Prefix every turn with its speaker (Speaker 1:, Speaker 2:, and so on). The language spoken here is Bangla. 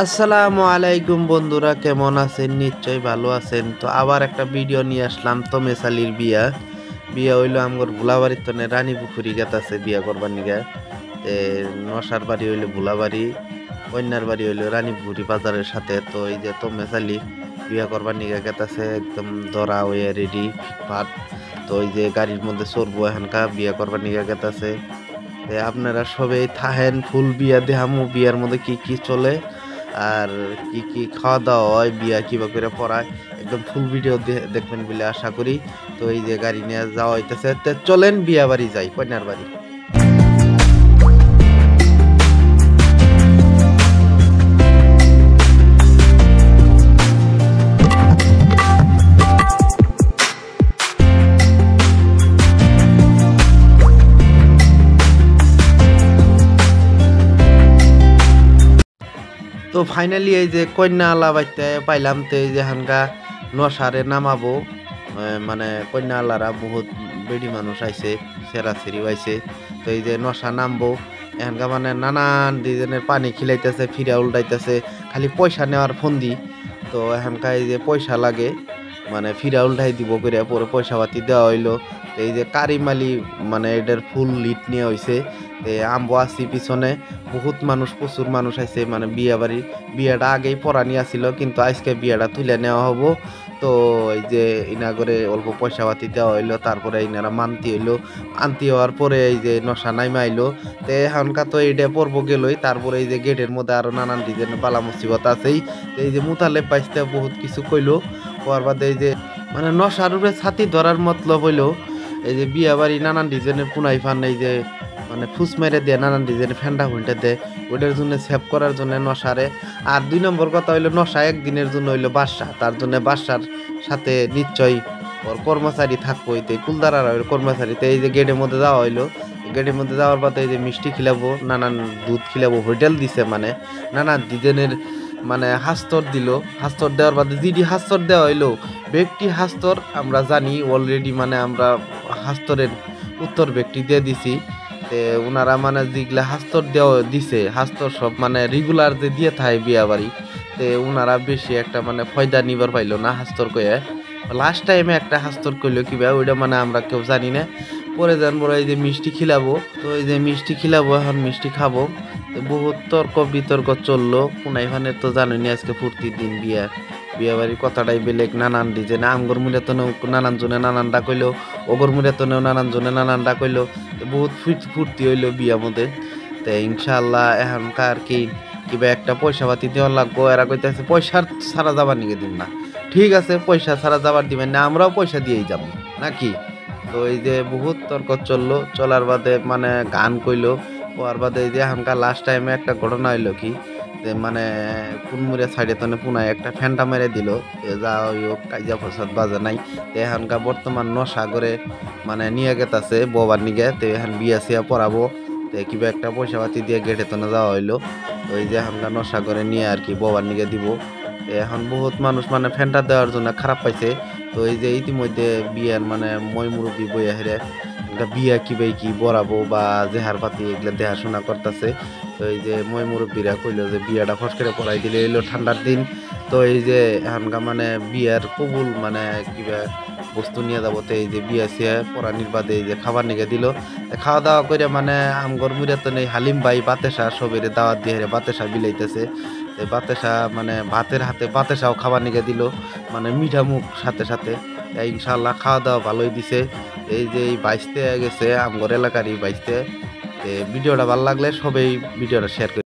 Speaker 1: আসসালামু আলাইকুম বন্ধুরা, কেমন আছেন? নিশ্চয়ই ভালো আছেন। তো আবার একটা ভিডিও নিয়ে আসলাম। তো মেসালির বিয়া হইলো আমগর ভুলাবাড়ির তনে রানী পুকুরি গেতাছে বিয়া করবার নিগা। নশার বাড়ি হইলো ভুলাবাড়ি, কন্যার বাড়ি হইলো রানী পুকুরি বাজারের সাথে। তো এই যে তো মেসালি বিয়া করবার নিগা গেতাছে, একদম দরা হয়ে রেডি ভাত। তো এই যে গাড়ির মধ্যে চড়বো এখানকা বিয়া করবার নিগা গেতাছে। আপনারা সবাই থাহেন, ফুল বিয়া দেহামু বিয়ার মধ্যে কি কি চলে আর কি কি খাওয়া দাওয়া হয়, বিয়া কিবা করে পড়ায়, একদম ফুল ভিডিও দেখবেন বলে আশা করি। তো এই যে গাড়ি নিয়ে যাওয়া হইতেছে, চলেন বিয়া বাড়ি যাই, কন্যার বাড়ি। তো ফাইনালি এই যে কন্যা আলা বাইতে পাইলাম। তো এই যে হানকা নশারে নামাবো, মানে কন্যা আলারা বহুত বেডি মানুষ আইছে, সেরাসেরি আইছে। তো এই যে নশা নামবো এখানকা, মানে নানান ডিজাইনের পানি খিলাইতেছে, ফিরা উল্টাইতেছে, খালি পয়সা নেওয়ার ফন্দি। তো এখানকা এই যে পয়সা লাগে, মানে ফিরা উল্টাই দিব করে পরে পয়সা পাতি দেওয়া হইলো। তো এই যে কারিমালি মানে এটার ফুল লিট নিয়ে হয়েছে। আমবো আসি পিছনে, বহুত মানুষ, প্রচুর মানুষ আইছে। মানে বিয়াটা আগেই পড়ানি আসিল, কিন্তু আজকে বিয়াটা তুলে নেওয়া হবো। তো এই যে ইনা করে অল্প পয়সা পাতি দেওয়া হইলো, তারপরে ইনারা মানতি হইলো। আনতি হওয়ার পরে এই যে নশা নাইমা আইলো। তো এখনকা তো এইটা পর্ব গেলই, তারপরে এই যে গেটের মধ্যে আরো নানান ডিজাইনের বালা মুসিবত আছেই। এই যে মুতালে পাইতে বহুত কিছু কইলো। হওয়ার বাদে এই যে মানে নশার উপরে ছাতি ধরার মতলব হইলো এই যে বিয়া বাড়ি নানান ডিজাইনের পুনাই ফান, এই যে মানে ফুস মেরে দেয়, নানান ডিজাইনের ফেন্ডা ফুলটা দেয়, ওইটার জন্য সেভ করার জন্য নশারে। আর 2 নম্বর কথা হইলো নশা একদিনের জন্য হইলো বাদশা, তার জন্য বাদশার সাথে নিশ্চয়ই ওর কর্মচারী থাকবো, এতে কুলদারার কর্মচারীতে। এই যে গেটের মধ্যে যাওয়া হইলো, গেটের মধ্যে যাওয়ার পথে এই যে মিষ্টি খিলাবো, নানান দুধ খিলাবো, হোটেল দিছে, মানে নানান ডিজাইনের মানে হাস্তর দিল। হাস্তর দেওয়ার বাদে জিডি হাস্তর দেওয়া হইলো ব্যক্তি হাস্তর আমরা জানি অলরেডি, মানে আমরা হাস্তরের উত্তর ব্যক্তি দিয়ে দিছি। ওনারা মানে যেগুলা হাস্তর দেওয়া দিছে, হাস্তর সব মানে রেগুলার যে দিয়ে থাকে বিয়া বাড়ি, ওনারা বেশি একটা মানে ফয়দা নিবার পাইলো না হাস্তর কয়ে। লাস্ট টাইমে একটা হাস্তর কইলো কিবা, ওইটা মানে আমরা কেউ জানি না। পরে জানবো এই যে মিষ্টি খিলাবো। তো এই যে মিষ্টি খিলাবো, এখন মিষ্টি খাবো। বহুত তর্ক বিতর্ক চললো কোনাইখানে। তো জানোনি আজকে ফুর্তির দিন, বিয়া বাড়ির কথাটাই বেলেগ, নানান ডিজাইন। আমগর মুড়ে তো নানান জনে নানান ডাক হইলো, ওগর মুড়ে তো নানান জনে নানান ডাক হইলো। বহুত ফুর্তি হইলো বিয়া মধ্যে। তো ইনশাআল্লাহ এখনকার কি কিবা একটা পয়সা পাতি দেওয়ার লাগবো। এরা কইতেছে পয়সা ছাড়া যাবার নিকে দিন না। ঠিক আছে, পয়সা ছাড়া যাবার দিবেন না, আমরাও পয়সা দিয়েই যাবো নাকি। তো এই যে বহুত তর্ক চললো, চলার বাদে মানে গান কইলো। হওয়ার বাদে এই যে এখনকার লাস্ট টাইমে একটা ঘটনা হইলো কি, যে মানে পুনমুড়িয়া সাইডে তো পুনায় একটা ফ্যানটা মেরে দিল। যা হোক কাইজা ফসাদ বাজে নাই। তো এখনকার বর্তমান নশাগরে মানে নিয়ে গেতাছে ববার নিগে। তো এখন বিয়া সিয়া পড়াবো। তো কিবা একটা পয়সা পাতি দিয়ে গেটে তো যাওয়া হইলো। তো এই যে এখনকার নশাগরে নিয়ে আর কি ববার নিগে দিব। এখন বহুত মানুষ মানে ফ্যানটা দেওয়ার জন্য খারাপ পাইছে। তো এই যে ইতিমধ্যে বিয়ার মানে মই মুরব্বী বইয়া হেরে একটা বিয়া কিবাই কি বরাবো বা জেহার পাতি এগুলো দেখাশোনা করতেছে। তো এই যে মই মুরব্বীরা কইলো যে বিয়াটা ফস করে পড়াই দিলে এলো ঠান্ডার দিন। তো এই যে এখনকার মানে বিয়ার কবুল মানে কিবা বস্তু নিয়ে যাবো। তো এই যে বিয়া সিয়া পড়ানির বাদে এই যে খাবার নিয়ে দিল। খাওয়া দাওয়া করে মানে আমগর মুড়ে তো নেই হালিম ভাই বাতেসা সবের দাওয়াত দিয়ে বাতেসা বিলাইতেছে। বাতেসা মানে ভাতের হাতে বাতেসাও খাবার নিয়ে দিল, মানে মিঠা মুখ সাথে সাথে। ইনশাল্লাহ খাওয়া দাওয়া ভালোই দিছে। এই যে এই বাইসতে গেছে আমগর এলাকারই বাইসতে। ভিডিওটা ভালো লাগলে সবাই ভিডিওটা শেয়ার করে